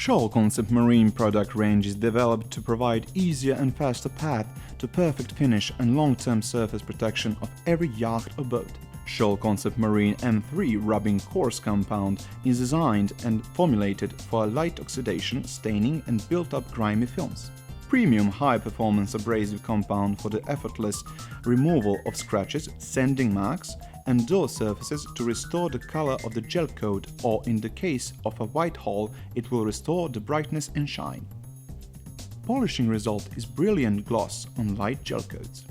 Scholl Concept Marine product range is developed to provide easier and faster path to perfect finish and long-term surface protection of every yacht or boat. Scholl Concept Marine M3 rubbing coarse compound is designed and formulated for light oxidation, staining and built-up grimy films. Premium high-performance abrasive compound for the effortless removal of scratches, sanding marks and door surfaces to restore the color of the gel coat, or in the case of a white hull, it will restore the brightness and shine. Polishing result is brilliant gloss on light gel coats.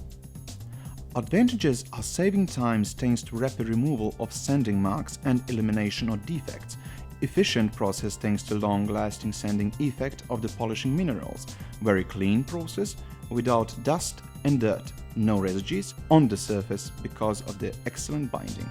Advantages are saving time thanks to rapid removal of sanding marks and elimination of defects, efficient process thanks to long-lasting sanding effect of the polishing minerals, very clean process without dust and dirt, no residues on the surface because of the excellent binding.